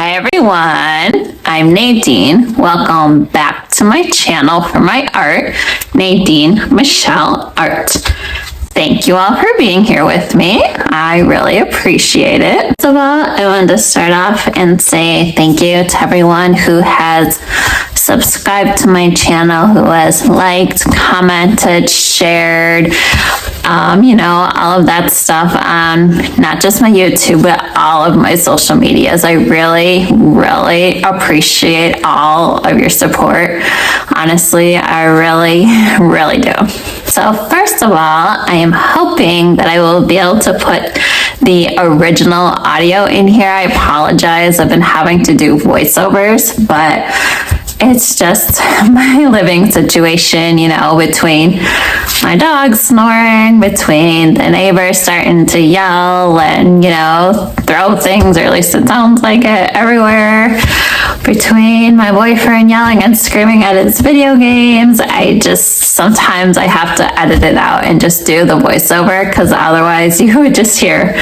Hi everyone, I'm Nadine. Welcome back to my channel for my art, Nadine Michelle Art. Thank you all for being here with me. I really appreciate it. First of all, I wanted to start off and say thank you to everyone who has subscribed to my channel, who has liked, commented, shared, all of that stuff on not just my YouTube, but all of my social medias. I really, really appreciate all of your support. Honestly, I really, really do. So first of all, I am hoping that I will be able to put the original audio in here. I apologize. I've been having to do voiceovers, but it's just my living situation, between my dog snoring, between the neighbors starting to yell and, throw things, or at least it sounds like it, everywhere, between my boyfriend yelling and screaming at his video games. Sometimes I have to edit it out and just do the voiceover, because otherwise you would just hear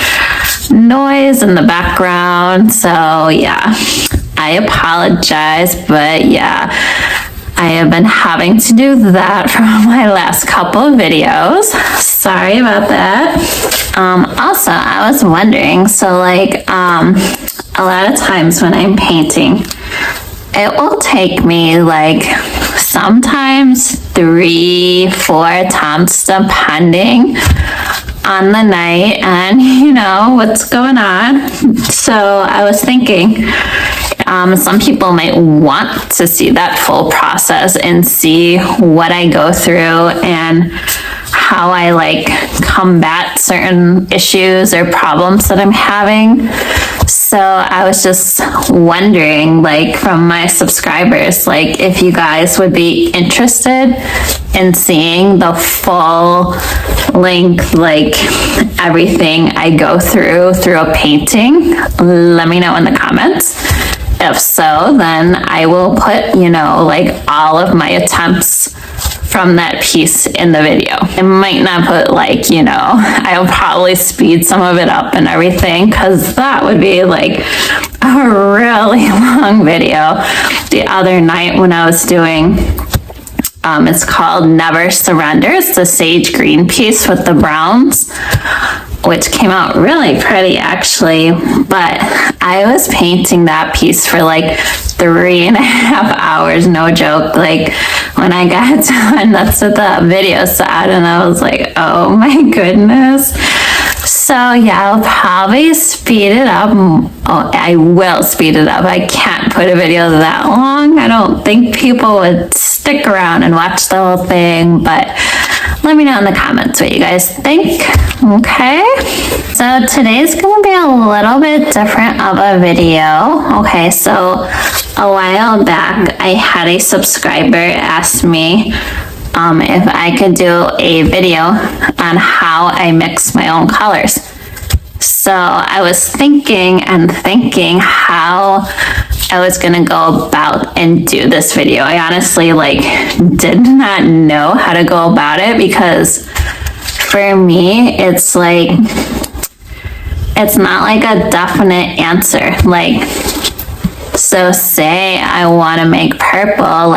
noise in the background. So yeah, I apologize, but yeah, I have been having to do that for my last couple of videos. Sorry about that. Also, I was wondering, so a lot of times when I'm painting, it will take me sometimes 3-4 attempts, depending on the night and what's going on. So I was thinking, some people might want to see that full process and see what I go through and how I combat certain issues or problems that I'm having. So I was just wondering, from my subscribers, if you guys would be interested in seeing the full length, everything I go through a painting. Let me know in the comments. If so, then I will put, all of my attempts from that piece in the video. I might not put I'll probably speed some of it up and everything, because that would be a really long video. The other night when I was doing, it's called Never Surrender. It's the sage green piece with the browns, which came out really pretty actually, but I was painting that piece for 3.5 hours, no joke. When I got done, that's what the video said, and I was like, oh my goodness. So yeah, I'll probably speed it up. Oh, I will speed it up. I can't put a video that long. I don't think people would stick around and watch the whole thing, but let me know in the comments what you guys think. Okay, so today's gonna be a little bit different of a video. Okay, so a while back I had a subscriber ask me if I could do a video on how I mix my own colors. So I was thinking how I was gonna go about and do this video. I honestly did not know how to go about it, because for me it's it's not a definite answer. So say I want to make purple,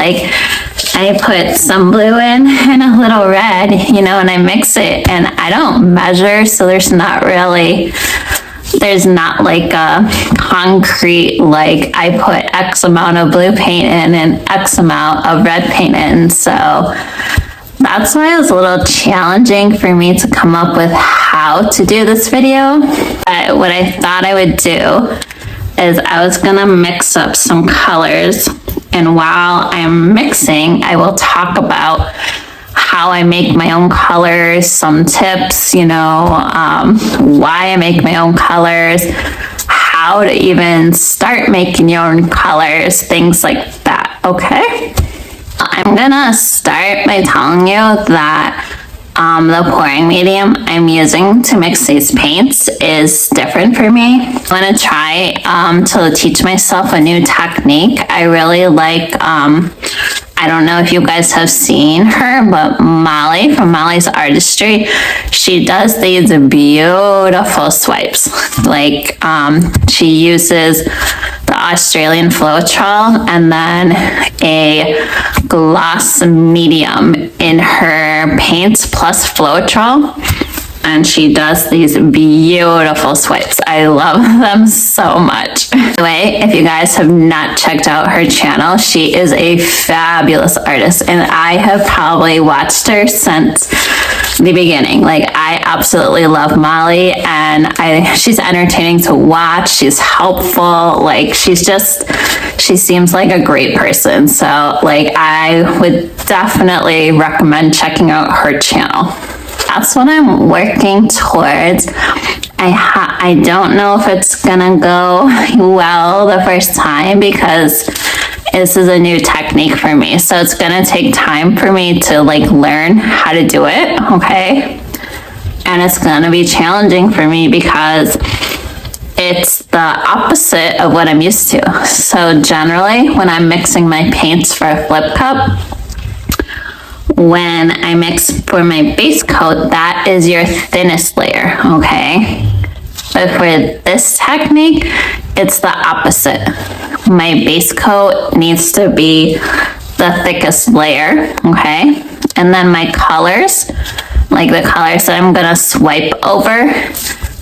I put some blue in and a little red, and I mix it, and I don't measure, so there's not a concrete, I put X amount of blue paint in and X amount of red paint in. So that's why it was a little challenging for me to come up with how to do this video. But what I thought I would do is I was gonna mix up some colors, and while I'm mixing, I will talk about how I make my own colors, some tips, why I make my own colors, how to even start making your own colors, things like that. Okay, I'm gonna start by telling you that the pouring medium I'm using to mix these paints is different for me. I'm gonna try to teach myself a new technique. I really like, I don't know if you guys have seen her, but Molly from Molly's Artistry, she does these beautiful swipes. She uses the Australian Floetrol and then a gloss medium in her paints plus Floetrol. And she does these beautiful swipes. I love them so much. By the way, if you guys have not checked out her channel, she is a fabulous artist, and I have probably watched her since the beginning. Like, I absolutely love Molly, and she's entertaining to watch. She's helpful. Like, she seems like a great person. So, like, I would definitely recommend checking out her channel. That's what I'm working towards. I don't know if it's gonna go well the first time because this is a new technique for me. So it's gonna take time for me to like learn how to do it, okay? And it's gonna be challenging for me because it's the opposite of what I'm used to. So generally, when I'm mixing my paints for a flip cup, when I mix for my base coat, that is your thinnest layer, okay? But for this technique, it's the opposite. My base coat needs to be the thickest layer, okay? And then my colors, like the colors that I'm gonna swipe over,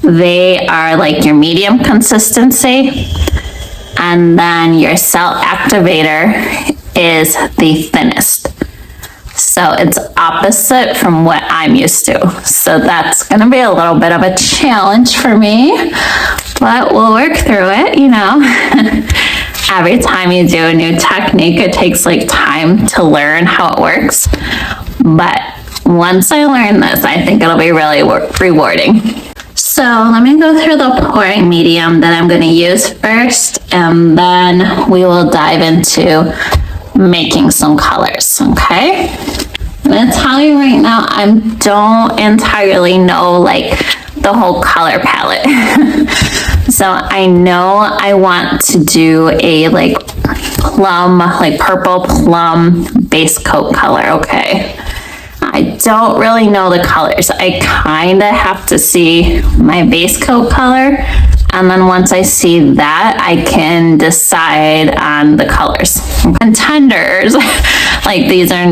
they are like your medium consistency. And then your cell activator is the thinnest. So it's opposite from what I'm used to. So that's gonna be a little bit of a challenge for me, but we'll work through it, you know. Every time you do a new technique, it takes like time to learn how it works. But once I learn this, I think it'll be really rewarding. So let me go through the pouring medium that I'm gonna use first, and then we will dive into making some colors, okay? I'm gonna tell you right now, I don't entirely know like the whole color palette. So I know I want to do a like plum, like purple plum base coat color, okay? I don't really know the colors. I kind of have to see my base coat color, and then once I see that, I can decide on the colors. Contenders, like these are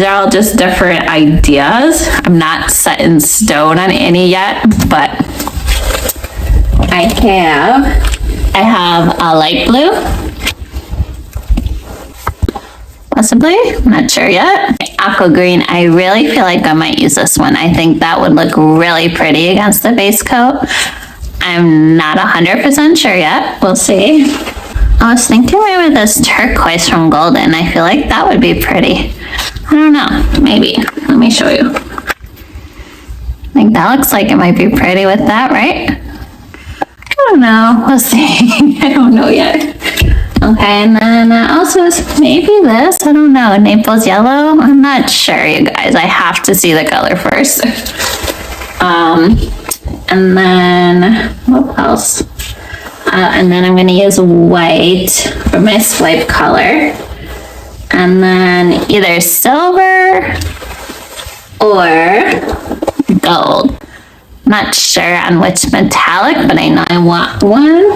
all just different ideas. I'm not set in stone on any yet, but I have a light blue, possibly, I'm not sure yet. Aqua Green, I really feel like I might use this one. I think that would look really pretty against the base coat. I'm not 100% sure yet. We'll see. I was thinking maybe this turquoise from Golden. I feel like that would be pretty. I don't know. Maybe. Let me show you. I think that looks like it might be pretty with that, right? I don't know. We'll see. I don't know yet. Okay, and then also maybe this. I don't know. Naples Yellow. I'm not sure, you guys. I have to see the color first. And then, what else? And then I'm gonna use white for my swipe color. And then either silver or gold. Not sure on which metallic, but I know I want one.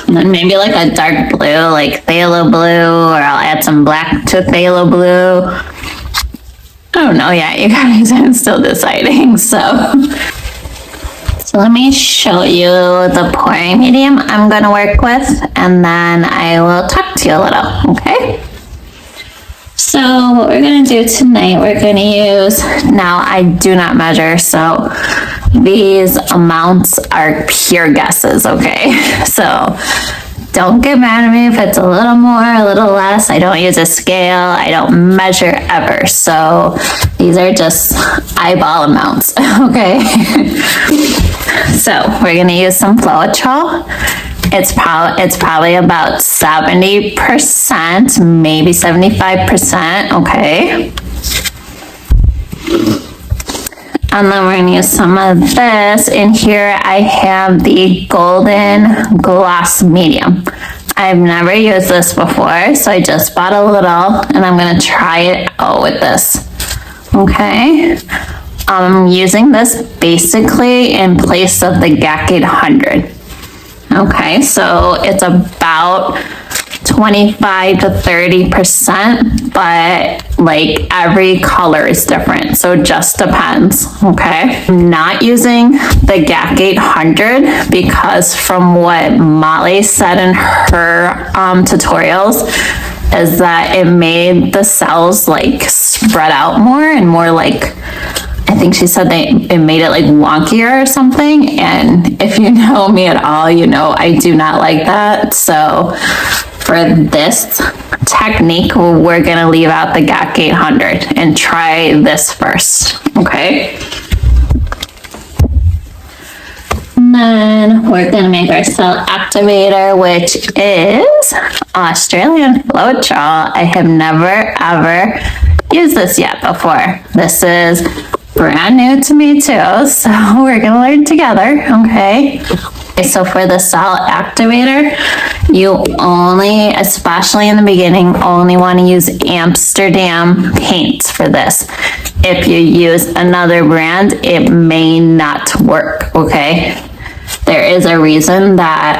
And then maybe like a dark blue, like phthalo blue, or I'll add some black to phthalo blue. I don't know yet, you guys. I'm still deciding, so let me show you the pouring medium I'm going to work with, and then I will talk to you a little, okay? So what we're going to do tonight, we're going to use, now I do not measure, so these amounts are pure guesses, okay? So don't get mad at me if it's a little more, a little less. I don't use a scale. I don't measure ever. So these are just eyeball amounts, okay? So we're gonna use some Floetrol. It's probably about 70%, maybe 75%, okay? And then we're gonna use some of this. In here I have the Golden Gloss Medium. I've never used this before, so I just bought a little, and I'm gonna try it out with this, okay? I'm using this basically in place of the GAC 800. Okay, so it's about 25 to 30%, but like every color is different, so it just depends. Okay, I'm not using the GAC 800 because from what Molly said in her tutorials is that it made the cells like spread out more and more like, I think she said it made it like wonkier or something. And if you know me at all, you know I do not like that. So for this technique, we're gonna leave out the GAC 800 and try this first, okay? And then we're gonna make our cell activator, which is Australian Floetrol. I have never ever used this yet before. This is brand new to me too, so we're gonna learn together, okay? So for the cell activator, you only, especially in the beginning, only want to use Amsterdam paints for this. If you use another brand, it may not work, okay? There is a reason that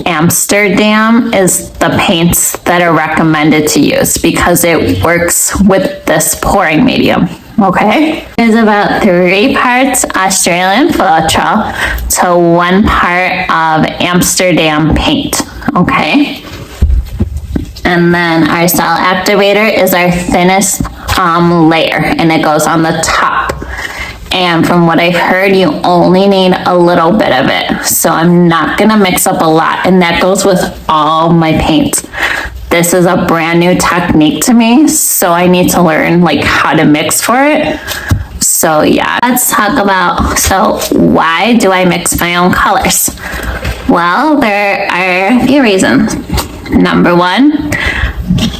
Amsterdam is the paints that are recommended to use because it works with this pouring medium. Okay, there's about 3 parts Australian Floetrol to 1 part of Amsterdam paint. Okay, and then our cell activator is our thinnest layer, and it goes on the top. And from what I've heard, you only need a little bit of it, so I'm not gonna mix up a lot, and that goes with all my paints. This is a brand new technique to me, so I need to learn like how to mix for it. So yeah, let's talk about, so why do I mix my own colors? Well, there are a few reasons. Number 1,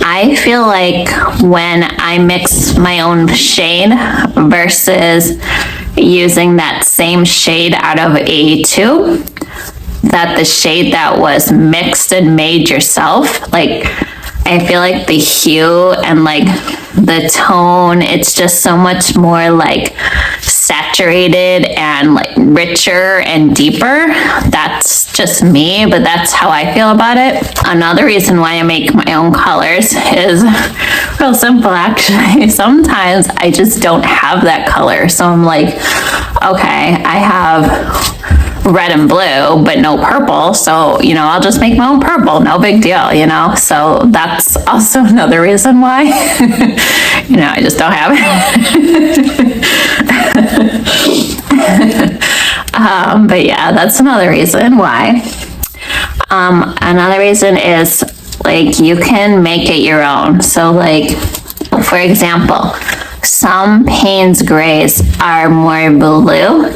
I feel like when I mix my own shade versus using that same shade out of a tube, that the shade that was mixed and made yourself, like I feel like the hue and like the tone, it's just so much more like saturated and like richer and deeper. That's just me, but that's how I feel about it. Another reason why I make my own colors is real simple actually. Sometimes I just don't have that color, so I'm like, okay, I have red and blue but no purple, so you know, I'll just make my own purple, no big deal, you know. So that's also another reason why you know, I just don't have it. But yeah, that's another reason why. Another reason is like you can make it your own. So like, for example, some Payne's grays are more blue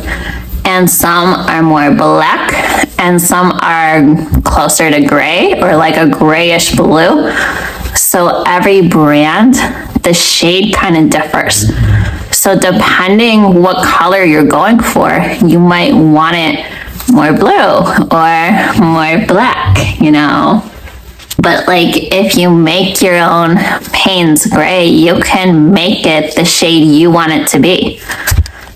and some are more black and some are closer to gray or like a grayish blue. So every brand, the shade kind of differs. So depending what color you're going for, you might want it more blue or more black, you know. But like if you make your own Payne's gray, you can make it the shade you want it to be.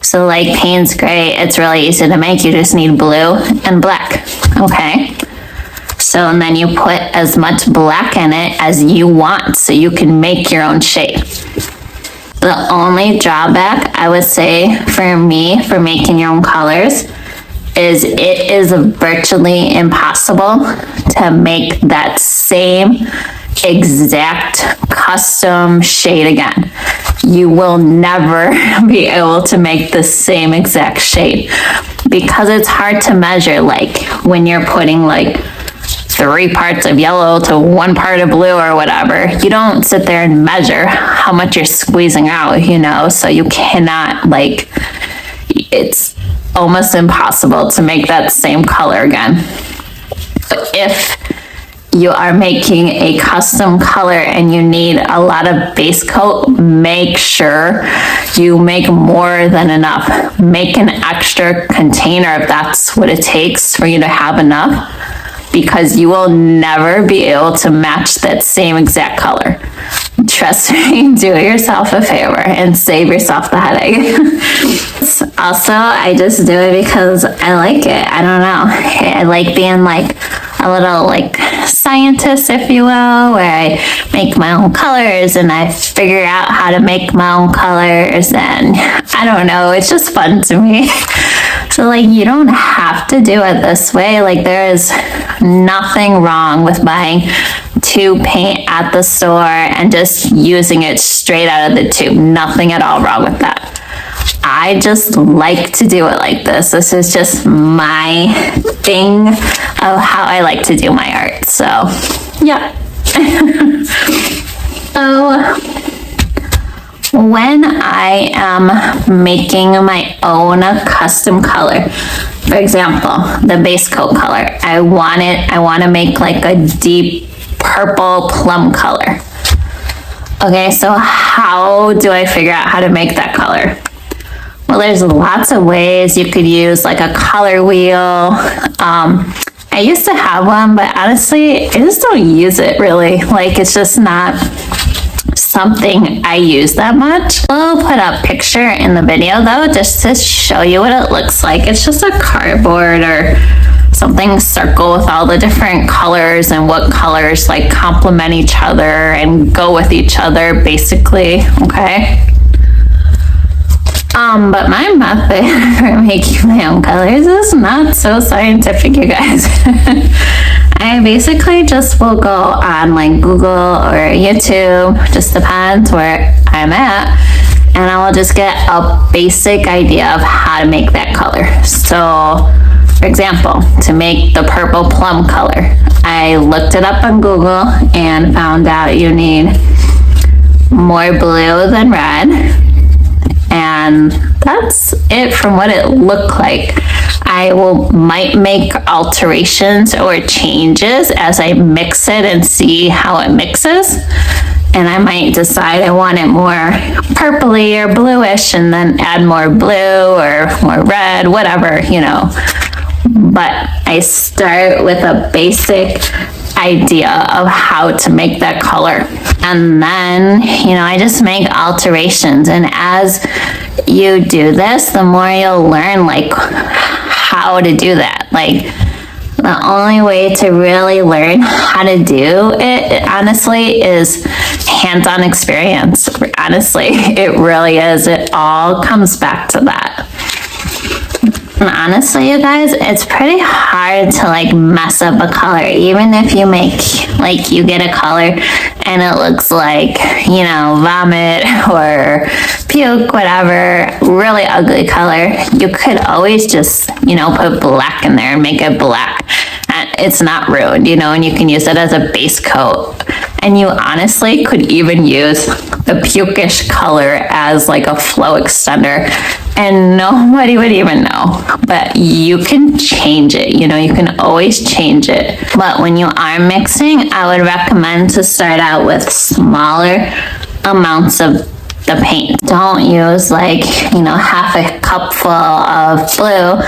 So like Payne's gray, it's really easy to make. You just need blue and black, okay? So and then you put as much black in it as you want so you can make your own shade. The only drawback I would say for me for making your own colors is it is virtually impossible to make that same exact custom shade again. You will never be able to make the same exact shade because it's hard to measure, like when you're putting like 3 parts of yellow to 1 part of blue or whatever. You don't sit there and measure how much you're squeezing out, you know, so you cannot, like, it's almost impossible to make that same color again. If you are making a custom color and you need a lot of base coat, make sure you make more than enough. Make an extra container if that's what it takes for you to have enough, because you will never be able to match that same exact color. Trust me, do yourself a favor and save yourself the headache. Also, I just do it because I like it. I don't know. I like being like a little like scientist, if you will, where I make my own colors and I figure out how to make my own colors, and I don't know, it's just fun to me. So like, you don't have to do it this way. Like, there is nothing wrong with buying tube paint at the store and just using it straight out of the tube. Nothing at all wrong with that. I just like to do it like this. This is just my thing of how I like to do my art. So, yeah. So, when I am making my own custom color, for example, the base coat color, I want to make like a deep purple plum color. Okay, so how do I figure out how to make that color? Well, there's lots of ways. You could use like a color wheel. I used to have one, but honestly, I just don't use it really. Like, it's just not something I use that much. I'll put a picture in the video though, just to show you what it looks like. It's just a cardboard or something circle with all the different colors and what colors like complement each other and go with each other, basically, okay? But my method for making my own colors is not so scientific, you guys. I basically just will go on like Google or YouTube, just depends where I'm at, and I will just get a basic idea of how to make that color. So, for example, to make the purple plum color, I looked it up on Google and found out you need more blue than red. And that's it from what it looked like. I might make alterations or changes as I mix it and see how it mixes. And I might decide I want it more purpley or bluish and then add more blue or more red, whatever, you know. But I start with a basic idea of how to make that color. And then, you know, I just make alterations. And as you do this, the more you'll learn like how to do that. Like, the only way to really learn how to do it, honestly, is hands-on experience. Honestly, it really is. It all comes back to that. And honestly, you guys, it's pretty hard to like mess up a color. Even if you make, like, you get a color and it looks like, you know, vomit or puke, whatever, really ugly color, you could always just, you know, put black in there and make it black. And it's not ruined, you know, and you can use it as a base coat. And you honestly could even use the pukish color as like a flow extender and nobody would even know. But you can change it, you know, you can always change it. But when you are mixing, I would recommend to start out with smaller amounts of the paint. Don't use like, you know, half a cup full of blue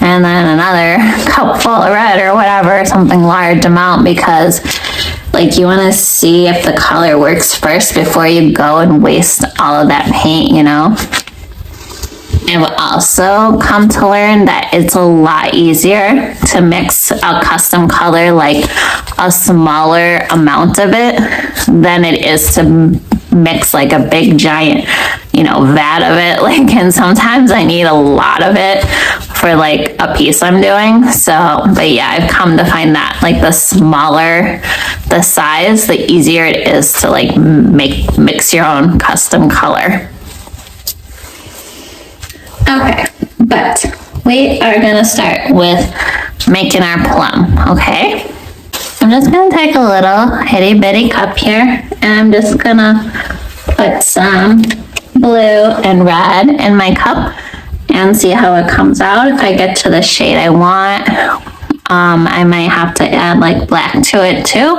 and then another cup full of red or whatever, something large amount, because like you want to see if the color works first before you go and waste all of that paint, you know. I've also come to learn that it's a lot easier to mix a custom color, like a smaller amount of it, than it is to mix like a big giant, you know, vat of it. Like, and sometimes I need a lot of it for like a piece I'm doing. So, but yeah, I've come to find that like the smaller the size, the easier it is to like mix your own custom color. Okay, but we are gonna start with making our plum, okay? I'm just gonna take a little itty bitty cup here and I'm just gonna put some blue and red in my cup and see how it comes out. If I get to the shade I want, I might have to add like black to it too.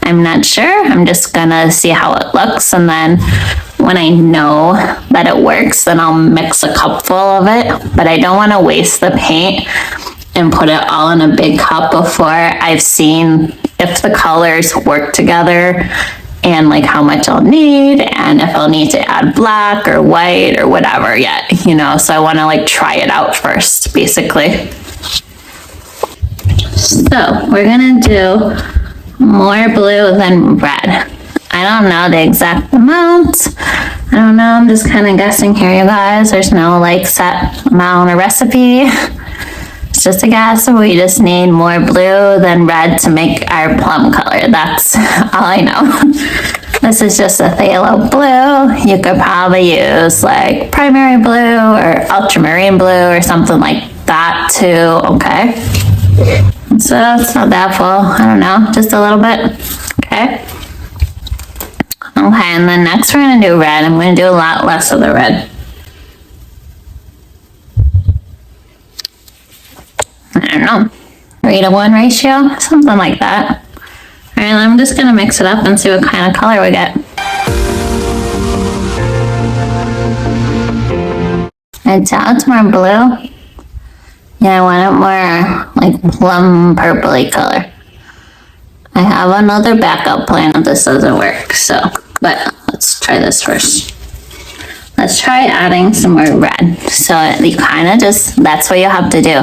I'm not sure. I'm just gonna see how it looks, and then when I know that it works, then I'll mix a cupful of it. But I don't want to waste the paint and put it all in a big cup before I've seen if the colors work together and like how much I'll need and if I'll need to add black or white or whatever yet, you know, so I want to like try it out first, basically. So we're gonna do more blue than red. I don't know the exact amount. I don't know, I'm just kind of guessing here, you guys. There's no like set amount or recipe. It's just a guess. We just need more blue than red to make our plum color. That's all I know. This is just a phthalo blue. You could probably use like primary blue or ultramarine blue or something like that too, okay? So it's not that full, I don't know, just a little bit, okay? Okay, and then next we're gonna do red. I'm gonna do a lot less of the red. I don't know, 3:1 ratio, something like that. All right, I'm just gonna mix it up and see what kind of color we get. And now it's more blue. Yeah, I want it more like plum purpley color. I have another backup plan if this doesn't work, so, but let's try this first. Let's try adding some more red. So you kind of just, that's what you have to do.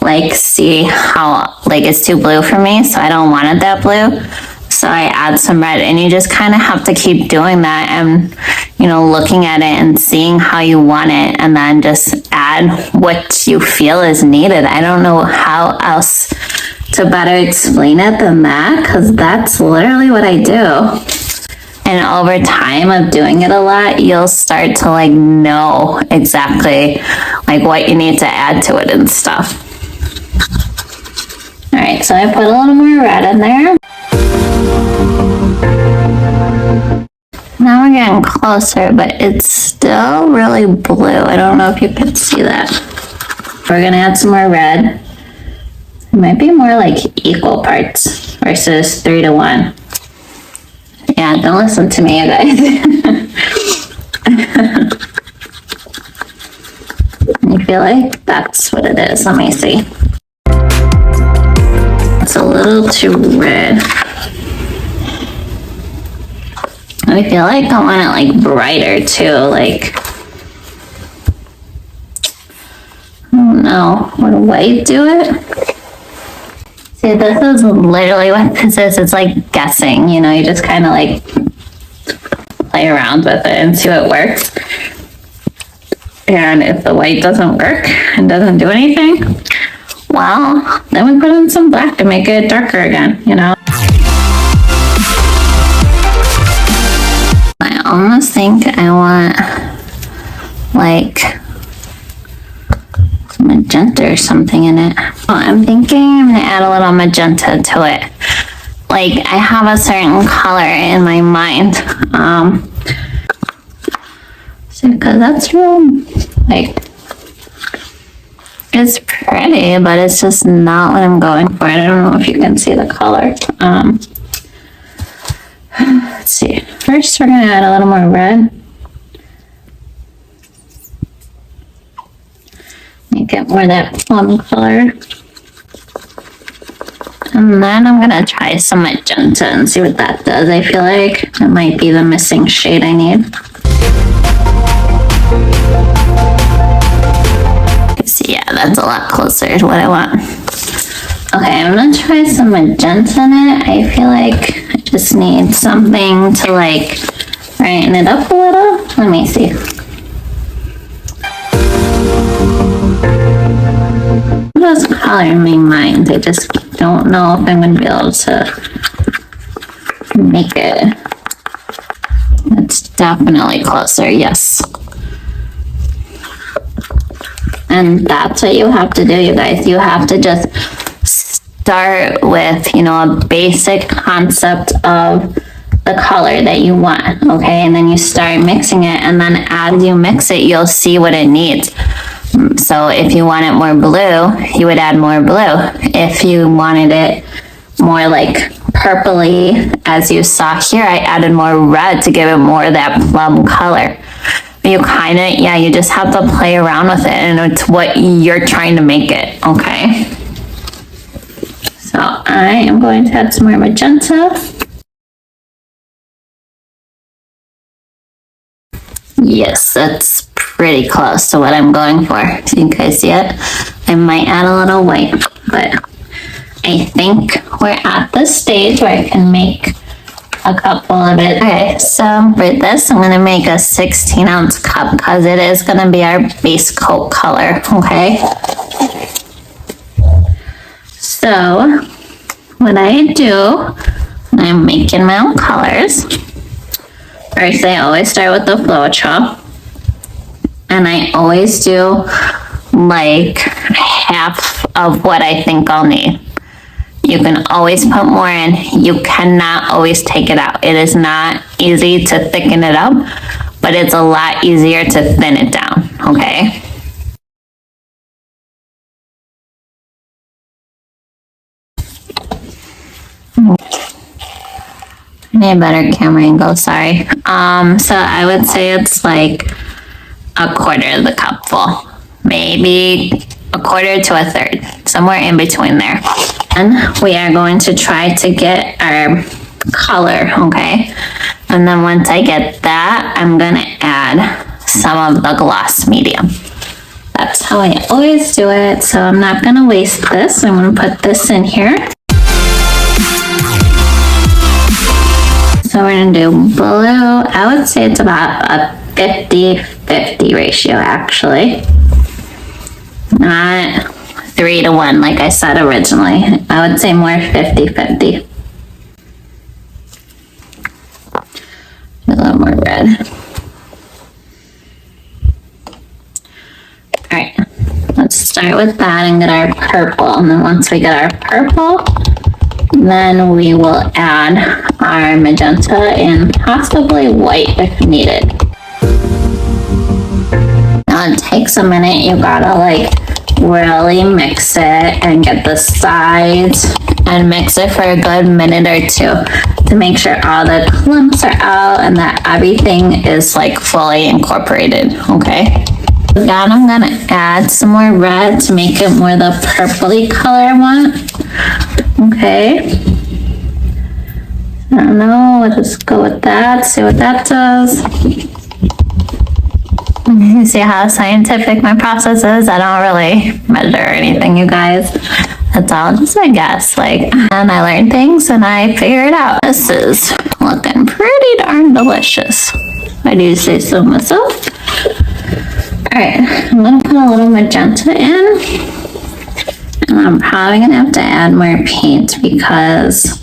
Like see how, like it's too blue for me, so I don't want it that blue. So I add some red and you just kind of have to keep doing that and, you know, looking at it and seeing how you want it and then just add what you feel is needed. I don't know how else to better explain it than that, because that's literally what I do. And over time of doing it a lot, you'll start to like know exactly like what you need to add to it and stuff. All right, so I put a little more red in there. Now we're getting closer, but it's still really blue. I don't know if you can see that. We're gonna add some more red. It might be more like equal parts versus 3:1. Yeah, don't listen to me, you guys. I feel like that's what it is. Let me see. It's a little too red. I feel like I want it like brighter too, like, I don't know, would white do it? See, this is literally what this is. It's like guessing, you know, you just kind of like play around with it and see what works. And if the white doesn't work and doesn't do anything, well, then we put in some black to make it darker again, you know? I almost think I want like some magenta or something in it. I'm thinking I'm gonna add a little magenta to it. Like I have a certain color in my mind. So because that's real, like, it's pretty, but it's just not what I'm going for. I don't know if you can see the color. Let's see. First, we're gonna add a little more red. Make it more that plum color. And then I'm gonna try some magenta and see what that does. I feel like that might be the missing shade I need. See, yeah, that's a lot closer to what I want. Okay, I'm gonna try some magenta in it. I feel like I just need something to like brighten it up a little. Let me see. Those color in my mind. I just don't know if I'm gonna be able to make it. It's definitely closer, yes. And that's what you have to do, you guys. You have to just start with, you know, a basic concept of the color that you want, okay? And then you start mixing it, and then as you mix it, you'll see what it needs. So if you want it more blue, you would add more blue. If you wanted it more like purpley, as you saw here, I added more red to give it more of that plum color. You kind of, yeah, you just have to play around with it, and it's what you're trying to make it, okay? So I am going to add some more magenta. Yes, that's pretty close to what I'm going for. So you guys see it? I might add a little white, but I think we're at the stage where I can make a couple of it. Okay, so for this, I'm going to make a 16-ounce cup because it is going to be our base coat color, okay? So what I do when I'm making my own colors, first I always start with the Floetrol, and I always do like half of what I think I'll need. You can always put more in. You cannot always take it out. It is not easy to thicken it up, but it's a lot easier to thin it down, okay? I need a better camera angle, sorry. So I would say it's like a quarter of the cup full. Maybe a quarter to a third, somewhere in between there. And we are going to try to get our color, okay? And then once I get that, I'm gonna add some of the gloss medium. That's how I always do it, so I'm not gonna waste this. I'm gonna put this in here. So we're gonna do blue. I would say it's about a 50-50 ratio, actually. Not 3 to 1 like I said originally. I would say more 50-50. A little more red. All right, let's start with that and get our purple. And then once we get our purple, then we will add our magenta and possibly white if needed. Now it takes a minute. You gotta like really mix it and get the sides and mix it for a good minute or two to make sure all the clumps are out and that everything is like fully incorporated, okay? Now I'm gonna add some more red to make it more the purpley color I want, okay? I don't know, let's just go with that, see what that does. You see how scientific my process is? I don't really measure anything, you guys. It's all just a guess, like, and I learn things and I figure it out. This is looking pretty darn delicious. I do say so myself. All right, I'm gonna put a little magenta in. And I'm probably gonna have to add more paint because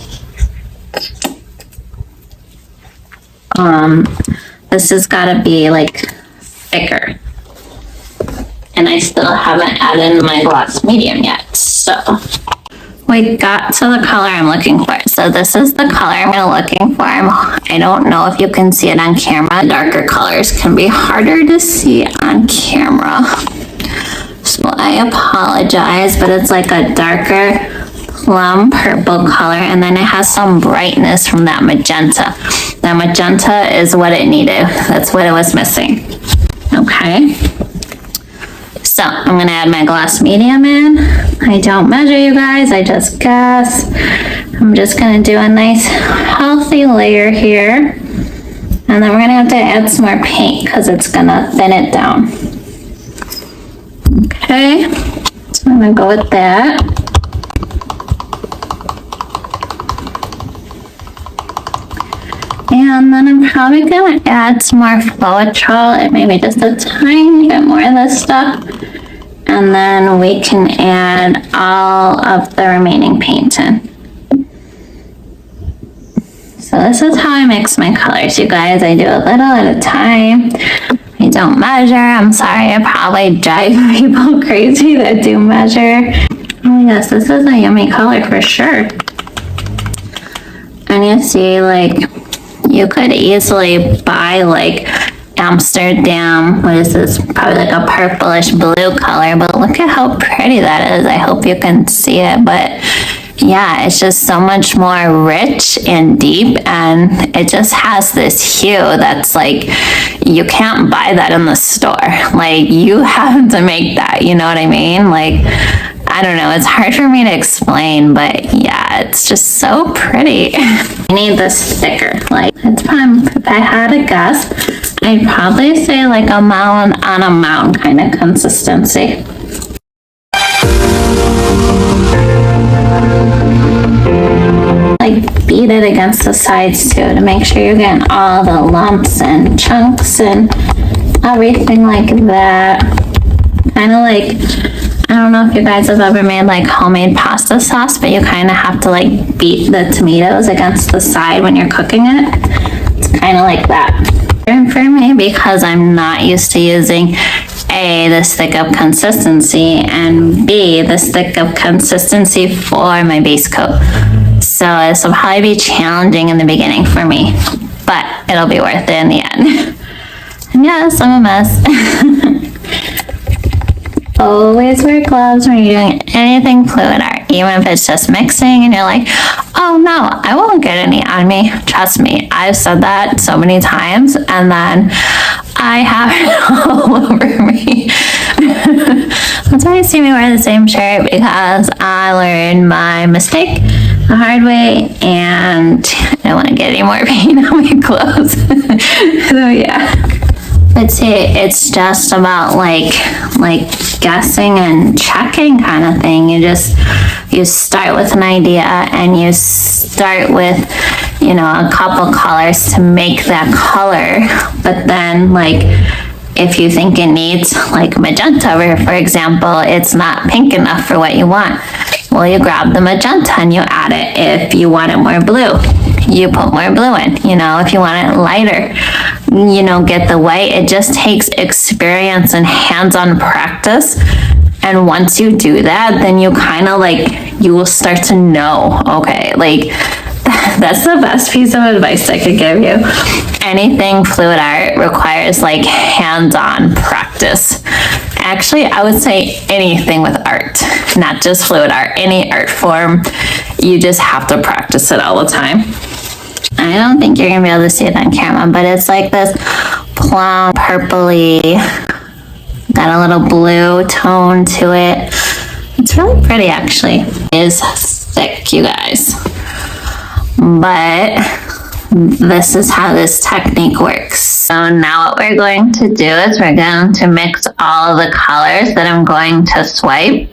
this has gotta be like thicker, and I still haven't added my gloss medium yet. So we got to the color I'm looking for. So this is the color I'm looking for. I don't know if you can see it on camera. Darker colors can be harder to see on camera, so I apologize, but it's like a darker plum purple color, and then it has some brightness from that magenta. That magenta is what it needed. That's what it was missing. Okay, so I'm gonna add my gloss medium in. I don't measure, you guys, I just guess. I'm just gonna do a nice healthy layer here, and then we're gonna have to add some more paint because it's gonna thin it down. Okay, so I'm gonna go with that. And then I'm probably gonna add some more Floetrol and maybe just a tiny bit more of this stuff. And then we can add all of the remaining paint in. So this is how I mix my colors, you guys. I do a little at a time. I don't measure. I'm sorry, I probably drive people crazy that do measure. Oh yes, this is a yummy color for sure. And you see, like, you could easily buy like Amsterdam, what is this, probably like a purplish blue color, but look at how pretty that is. I hope you can see it, but yeah, it's just so much more rich and deep, and it just has this hue that's like, you can't buy that in the store. Like, you have to make that, you know what I mean? Like, I don't know, it's hard for me to explain, but yeah, it's just so pretty. I need this thicker. Like, it's fun. If I had a guess, I'd probably say like a mound on a mound kind of consistency. Like beat it against the sides too to make sure you're getting all the lumps and chunks and everything like that. Kind of like, I don't know if you guys have ever made like homemade pasta sauce, but you kind of have to like beat the tomatoes against the side when you're cooking it. It's kind of like that. And for me, because I'm not used to using A, this thick of consistency, and B, this thick of consistency for my base coat. So this will probably be challenging in the beginning for me, but it'll be worth it in the end. And yes, I'm a mess. Always wear gloves when you're doing anything fluid art, even if it's just mixing and you're like, oh no, I won't get any on me. Trust me, I've said that so many times and then I have it all over me. That's why you see me wear the same shirt, because I learned my mistake the hard way and I don't want to get any more paint on my clothes. So yeah. I'd say it's just about like guessing and checking kind of thing. You start with an idea and you start with, you know, a couple colors to make that color, but then like if you think it needs like magenta, for example, it's not pink enough for what you want. Well, you grab the magenta and you add it. If you want it more blue, you put more blue in. You know, if you want it lighter, you know, get the white. It just takes experience and hands-on practice. And once you do that, then you kind of like, you will start to know, okay, like that's the best piece of advice I could give you. Anything fluid art requires like hands-on practice. Actually, I would say anything with art, not just fluid art, any art form, you just have to practice it all the time. I don't think you're gonna be able to see it on camera, but it's like this plum, purpley, got a little blue tone to it. It's really pretty, actually. It is thick, you guys. But this is how this technique works. So now what we're going to do is we're going to mix all the colors that I'm going to swipe.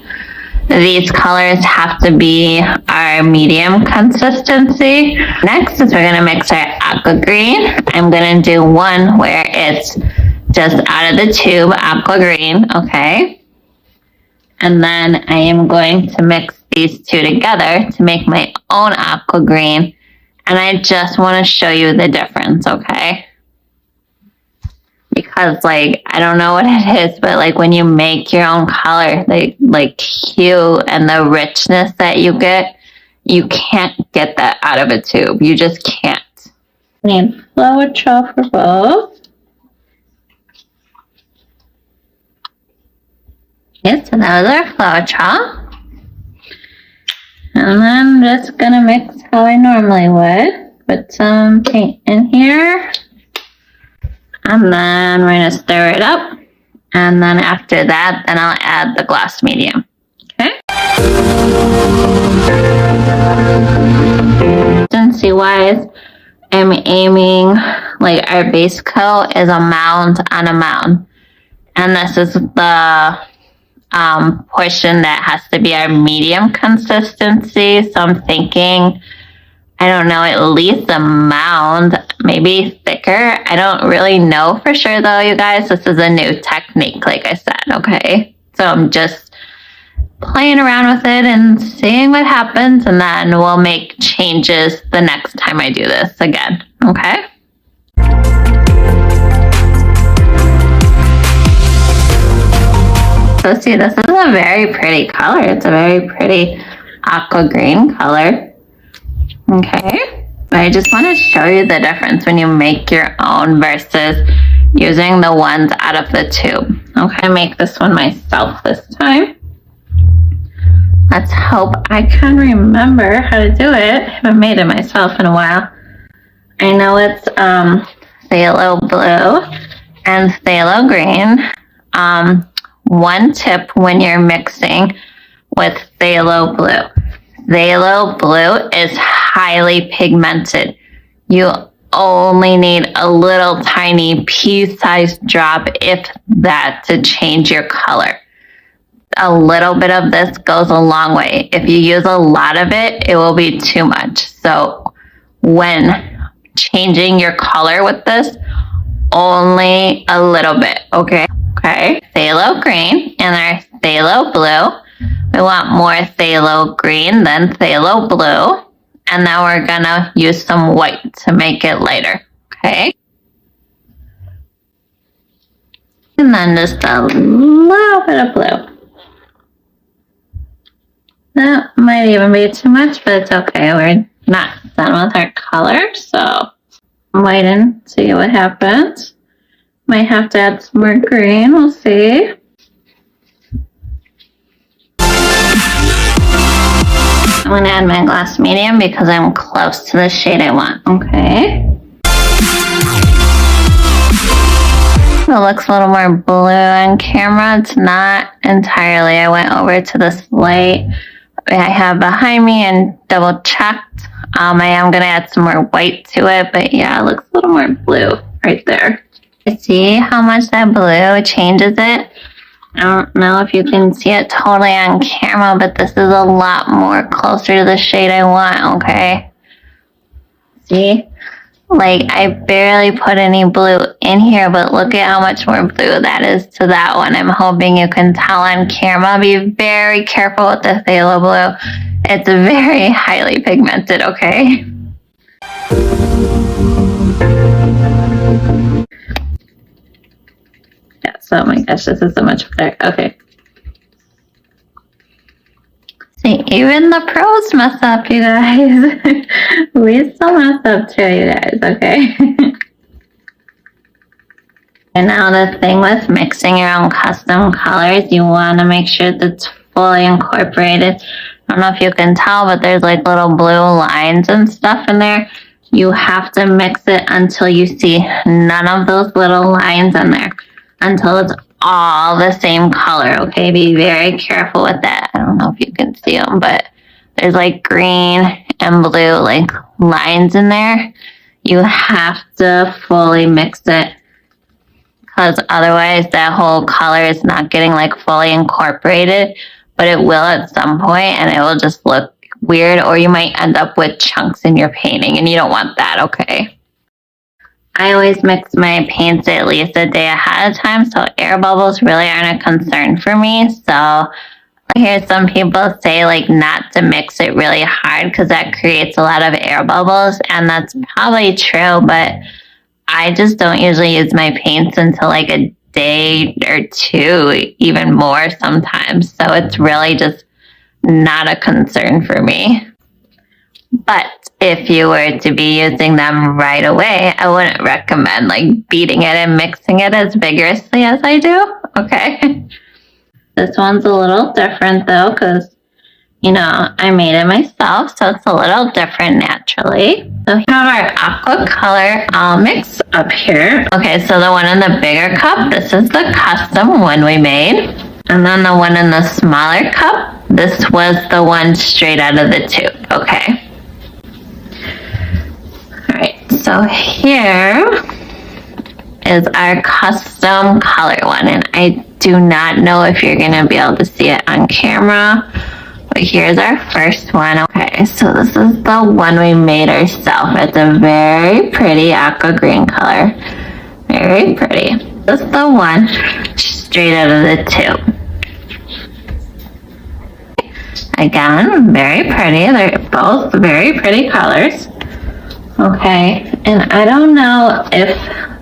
These colors have to be our medium consistency. Next is we're going to mix our Aqua Green. I'm going to do one where it's just out of the tube, Aqua Green, okay? And then I am going to mix these two together to make my own Aqua Green. And I just want to show you the difference, okay? Because like, I don't know what it is, but like when you make your own color, the like hue and the richness that you get, you can't get that out of a tube. You just can't. I need Floetrol for both. Okay, so that was our Floetrol. And I'm just gonna mix how I normally would. Put some paint in here. And then we're gonna stir it up. And then after that, then I'll add the gloss medium. Okay? Consistency wise, I'm aiming like our base coat is a mound on a mound. And this is the portion that has to be our medium consistency. So I'm thinking, I don't know, at least a mound, maybe thicker. I don't really know for sure though, you guys. This is a new technique, like I said, okay? So I'm just playing around with it and seeing what happens, and then we'll make changes the next time I do this again, okay? So see, this is a very pretty color. It's a very pretty aqua green color. Okay, but I just want to show you the difference when you make your own versus using the ones out of the tube. Okay, I make this one myself this time. Let's hope I can remember how to do it. I haven't made it myself in a while. I know it's phthalo blue and phthalo green. One tip when you're mixing with phthalo blue. Phthalo blue is highly pigmented. You only need a little tiny pea-sized drop, if that, to change your color. A little bit of this goes a long way. If you use a lot of it, it will be too much. So when changing your color with this, only a little bit, okay? Okay, phthalo green and our phthalo blue. We want more phthalo green than phthalo blue. And now we're gonna use some white to make it lighter, okay? And then just a little bit of blue. That might even be too much, but it's okay. We're not done with our color, so wait and see what happens. Might have to add some more green, we'll see. I'm gonna add my gloss medium because I'm close to the shade I want, okay? It looks a little more blue on camera. It's not entirely. I went over to this light I have behind me and double checked. I am gonna add some more white to it, but yeah, it looks a little more blue right there. See how much that blue changes it? I don't know if you can see it totally on camera, but this is a lot more closer to the shade I want, okay? See? Like, I barely put any blue in here, but look at how much more blue that is to that one. I'm hoping you can tell on camera. Be very careful with the phthalo blue. It's very highly pigmented, okay? Oh my gosh, this is so much better. Okay. See, even the pros mess up, you guys. We still mess up too, you guys, okay? And now the thing with mixing your own custom colors, you want to make sure that's fully incorporated. I don't know if you can tell, but there's like little blue lines and stuff in there. You have to mix it until you see none of those little lines in there. Until it's all the same color, okay? Be very careful with that. I don't know if you can see them, but there's like green and blue like lines in there. You have to fully mix it because otherwise that whole color is not getting like fully incorporated, but it will at some point and it will just look weird, or you might end up with chunks in your painting and you don't want that, okay? I always mix my paints at least a day ahead of time, so air bubbles really aren't a concern for me. So I hear some people say like not to mix it really hard because that creates a lot of air bubbles, and that's probably true, but I just don't usually use my paints until like a day or two, even more sometimes. So it's really just not a concern for me. But if you were to be using them right away, I wouldn't recommend like beating it and mixing it as vigorously as I do, okay? This one's a little different though, because, you know, I made it myself, so it's a little different naturally. So we have our aqua color all mix up here. Okay, so the one in the bigger cup, this is the custom one we made. And then the one in the smaller cup, this was the one straight out of the tube, okay? Alright, so here is our custom color one, and I do not know if you're going to be able to see it on camera, but here's our first one. Okay, so this is the one we made ourselves. It's a very pretty aqua green color. Very pretty. This is the one straight out of the tube. Again, very pretty. They're both very pretty colors. Okay, and I don't know if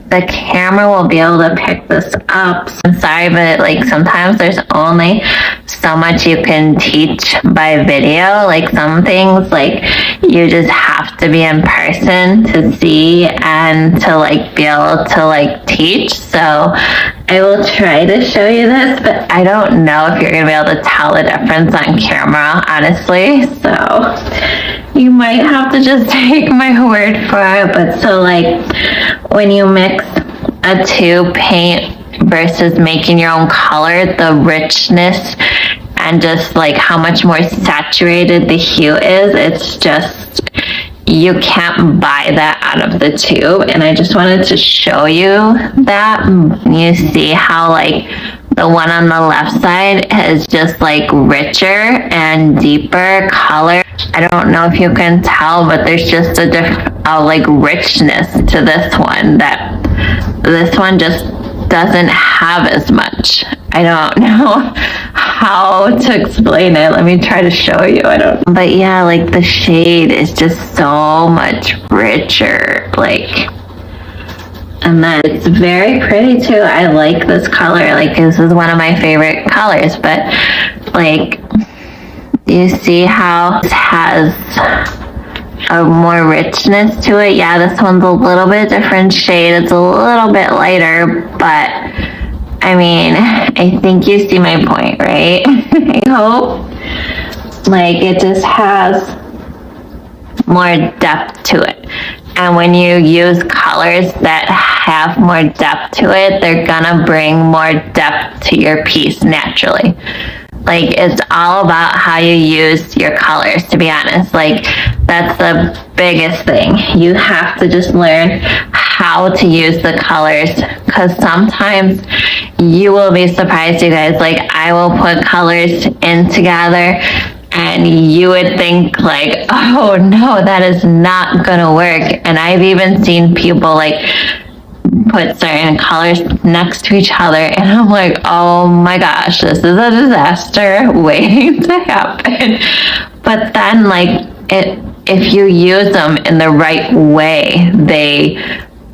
the camera will be able to pick this up. I'm sorry, but like sometimes there's only so much you can teach by video. Like some things, like you just have to be in person to see and to like be able to like teach. So I will try to show you this, but I don't know if you're gonna be able to tell the difference on camera, honestly. So you might have to just take my word for it. But so like when you mix a tube paint versus making your own color, the richness and just like how much more saturated the hue is, it's just, you can't buy that out of the tube, and I just wanted to show you that. You see how like the one on the left side is just like richer and deeper color. I don't know if you can tell, but there's just a different like richness to this one that this one just doesn't have as much. I don't know how to explain it. Let me try to show you. But yeah, like the shade is just so much richer, like, and then it's very pretty too. I like this color. Like, this is one of my favorite colors. But like, you see how it has a more richness to it? Yeah, this one's a little bit different shade. It's a little bit lighter, but I mean, I think you see my point, right? I hope. Like, it just has more depth to it. And when you use colors that have more depth to it, they're gonna bring more depth to your piece naturally. Like, it's all about how you use your colors, to be honest. Like, that's the biggest thing. You have to just learn how to use the colors, because sometimes you will be surprised, you guys. Like, I will put colors in together and you would think like, oh no, that is not gonna work. And I've even seen people like put certain colors next to each other, and I'm like, oh my gosh, this is a disaster waiting to happen. But then like, if you use them in the right way, they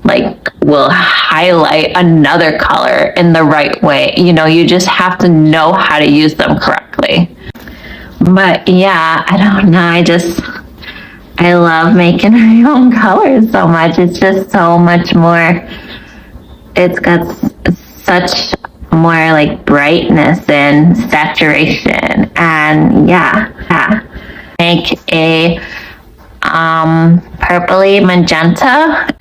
like will highlight another color in the right way. You know, you just have to know how to use them correctly. But yeah, I don't know, I love making my own colors so much. It's just so much more, it's got such more like brightness and saturation. And yeah. Make a purpley magenta.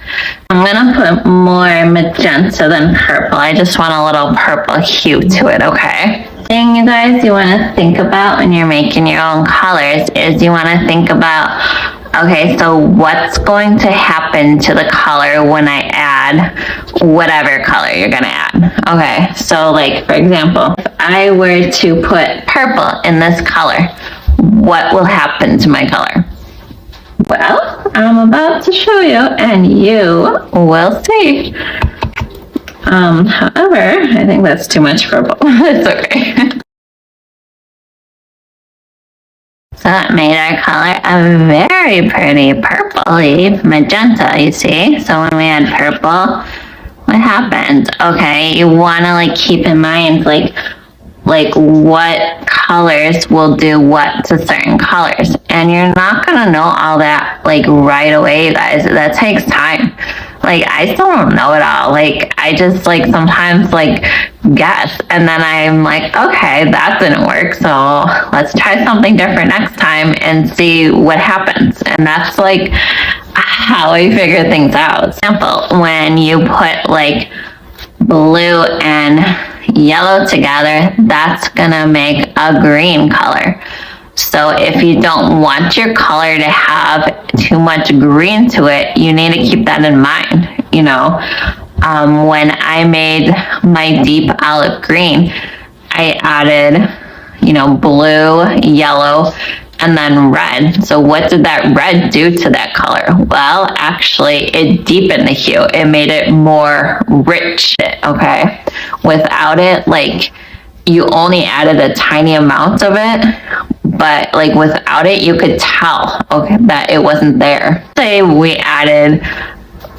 I'm gonna put more magenta than purple. I just want a little purple hue to it, okay? Thing, you guys, you want to think about when you're making your own colors is you want to think about, okay, so what's going to happen to the color when I add whatever color you're going to add? Okay, so like, for example, if I were to put purple in this color, what will happen to my color? Well, I'm about to show you and you will see. However, I think that's too much purple. It's okay. So that made our color a very pretty purpley magenta, you see? So when we add purple, what happens? Okay, you want to like keep in mind like what colors will do what to certain colors. And you're not going to know all that like right away, you guys. That takes time. Like, I still don't know it all. Like, I just like sometimes like guess, and then I'm like, okay, that didn't work, so let's try something different next time and see what happens. And that's like how I figure things out. Example, when you put like blue and yellow together, that's gonna make a green color. So if you don't want your color to have too much green to it, you need to keep that in mind. You know, when I made my deep olive green, I added, you know, blue, yellow, and then red. So what did that red do to that color? Well, actually, it deepened the hue. It made it more rich, okay? Without it, like, you only added a tiny amount of it, but like without it, you could tell, okay, that it wasn't there. Say we added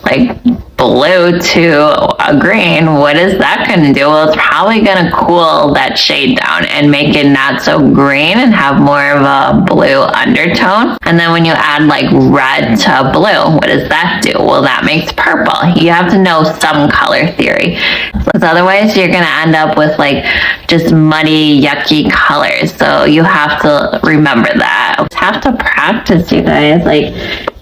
like blue to a green, what is that going to do? Well, it's probably going to cool that shade down and make it not so green and have more of a blue undertone. And then when you add like red to blue, what does that do? Well, that makes purple. You have to know some color theory, because otherwise you're going to end up with like just muddy, yucky colors. So you have to remember that. You have to practice, you guys. Like,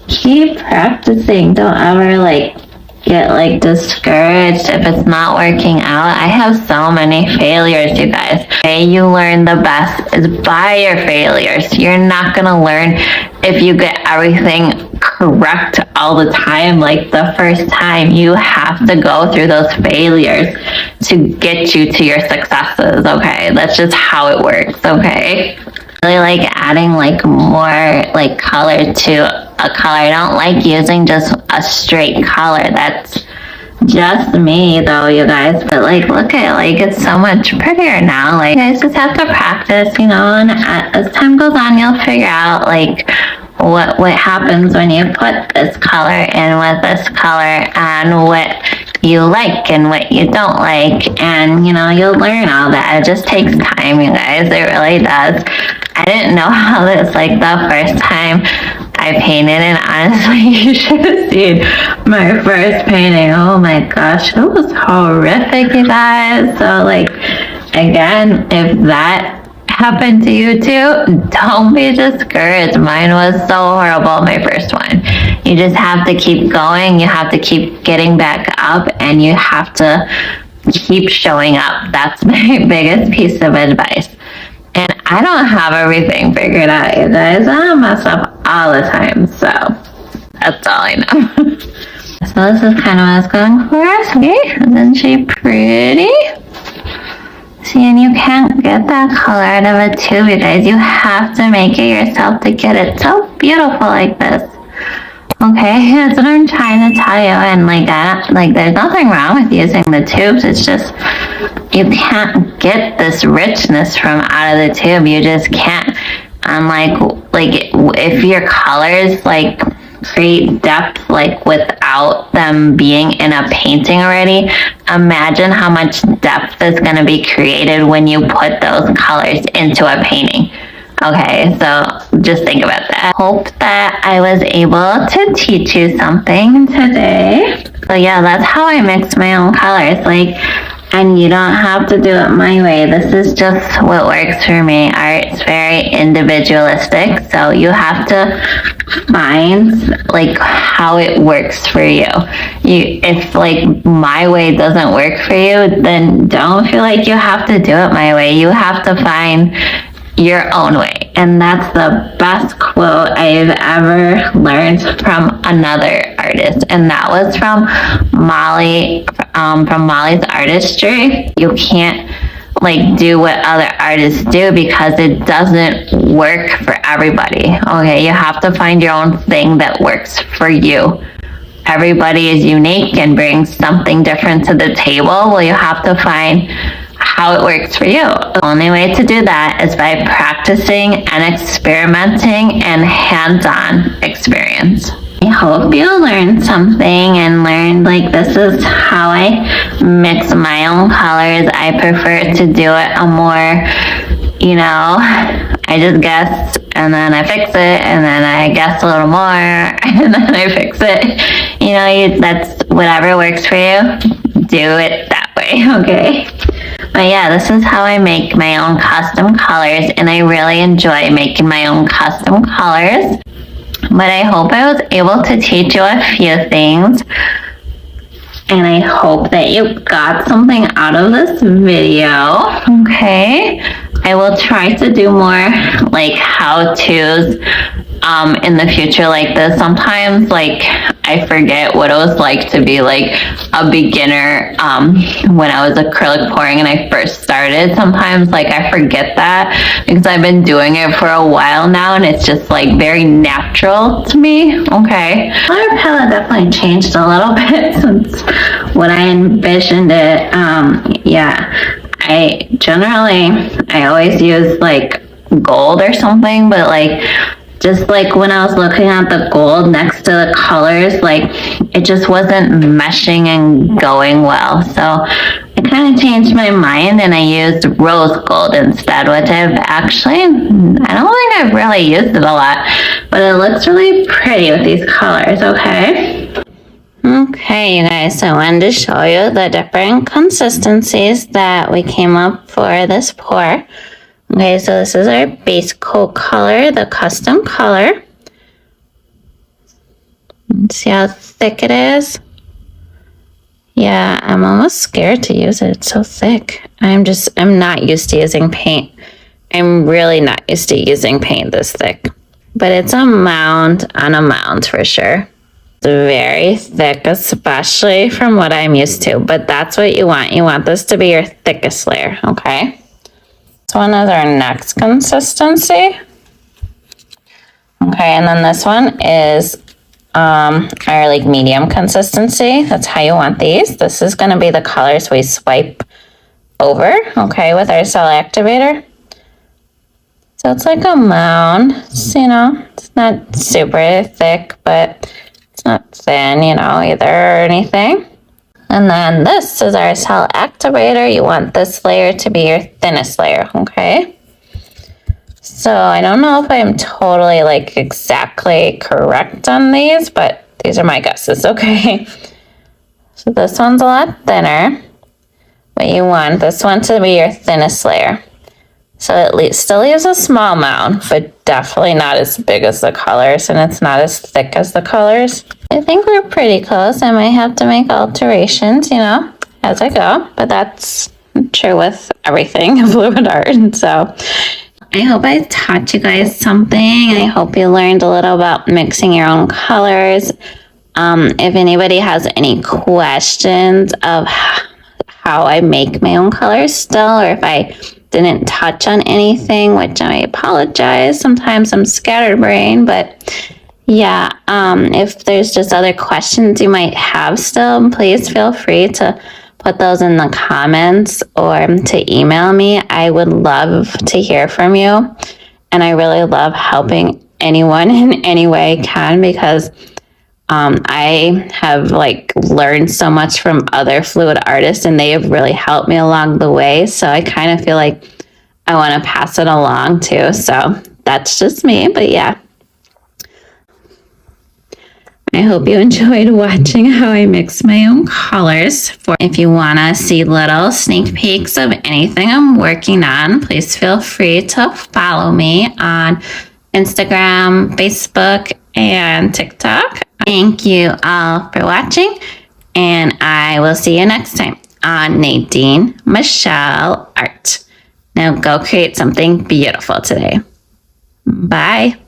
keep practicing. Don't ever like get like discouraged if it's not working out. I have so many failures, you guys. Okay, you learn the best is by your failures. You're not gonna learn if you get everything correct all the time. Like the first time, you have to go through those failures to get you to your successes. Okay, that's just how it works. Okay, really like adding like more like color to a color. I don't like using just a straight color. That's just me though, you guys. But like, look at, like, it's so much prettier now. Like, you guys just have to practice, you know, and as time goes on, you'll figure out like what happens when you put this color in with this color, and what you like and what you don't like, and you know, you'll learn all that. It just takes time, you guys. It really does. I didn't know how this, like, the first time I painted, and honestly, you should have seen my first painting. Oh my gosh, it was horrific, you guys. So like, again, if that happened to you too, don't be discouraged. Mine was so horrible, my first one. You just have to keep going. You have to keep getting back up, and you have to keep showing up. That's my biggest piece of advice. And I don't have everything figured out, you guys. I mess up all the time, so that's all I know. So this is kind of what I was going for. Okay, isn't she pretty? See, and you can't get that color out of a tube, you guys. You have to make it yourself to get it so beautiful like this. Okay, that's what I'm trying to tell you. And like that, like, there's nothing wrong with using the tubes. It's just, you can't get this richness from out of the tube. You just can't. And like if your colors like create depth, like without them being in a painting already, imagine how much depth is going to be created when you put those colors into a painting. Okay, so just think about that. Hope that I was able to teach you something today. So yeah, that's how I mix my own colors. Like, and you don't have to do it my way. This is just what works for me. Art's very individualistic, so you have to find like how it works for you. If like my way doesn't work for you, then don't feel like you have to do it my way. You have to find your own way. And that's the best quote I've ever learned from another artist, and that was from Molly, from Molly's Artistry. You can't like do what other artists do because it doesn't work for everybody. Okay, you have to find your own thing that works for you. Everybody is unique and brings something different to the table. Well, you have to find how it works for you. The only way to do that is by practicing and experimenting and hands-on experience. I hope you learned something and learned like this is how I mix my own colors. I prefer to do it a more, you know, I just guess and then I fix it and then I guess a little more and then I fix it. You know, that's whatever works for you, do it that way, okay? But yeah, this is how I make my own custom colors, and I really enjoy making my own custom colors. But I hope I was able to teach you a few things, and I hope that you got something out of this video, okay? I will try to do more like how-tos in the future like this. Sometimes like I forget what it was like to be like a beginner when I was acrylic pouring and I first started. Sometimes like I forget that because I've been doing it for a while now and it's just like very natural to me. Okay, color palette definitely changed a little bit since what I envisioned it. Yeah, I always use like gold or something, but like just like when I was looking at the gold next to the colors, like it just wasn't meshing and going well. So I kind of changed my mind and I used rose gold instead, which I don't think I've really used it a lot, but it looks really pretty with these colors, okay? Okay, you guys, so I wanted to show you the different consistencies that we came up for this pour. Okay, so this is our base coat color, the custom color. Let's see how thick it is. Yeah, I'm almost scared to use it. It's so thick. I'm not used to using paint. I'm really not used to using paint this thick. But it's a mound on a mound for sure. It's very thick, especially from what I'm used to. But that's what you want. You want this to be your thickest layer, okay? This one is our next consistency. Okay, and then this one is our like medium consistency. That's how you want these. This is going to be the colors we swipe over, okay, with our cell activator. So it's like a mound. It's, you know, it's not super thick, but it's not thin, you know, either or anything. And then this is our cell activator. You want this layer to be your thinnest layer, okay? So I don't know if I'm totally like exactly correct on these, but these are my guesses, okay? So this one's a lot thinner, but you want this one to be your thinnest layer. So it still leaves a small mound, but definitely not as big as the colors, and it's not as thick as the colors. I think we're pretty close. I might have to make alterations, you know, as I go, but that's true with everything in fluid art. And so I hope I taught you guys something. I hope you learned a little about mixing your own colors. If anybody has any questions of how I make my own colors still, or if I didn't touch on anything, which I apologize. Sometimes I'm scatterbrained, but yeah, if there's just other questions you might have still, please feel free to put those in the comments or to email me. I would love to hear from you. And I really love helping anyone in any way I can, because I have like learned so much from other fluid artists, and they have really helped me along the way. So I kind of feel like I want to pass it along too. So that's just me, but yeah. I hope you enjoyed watching how I mix my own colors. If you want to see little sneak peeks of anything I'm working on, please feel free to follow me on Instagram, Facebook, and TikTok. Thank you all for watching, and I will see you next time on Nadine Michelle Art. Now go create something beautiful today. Bye.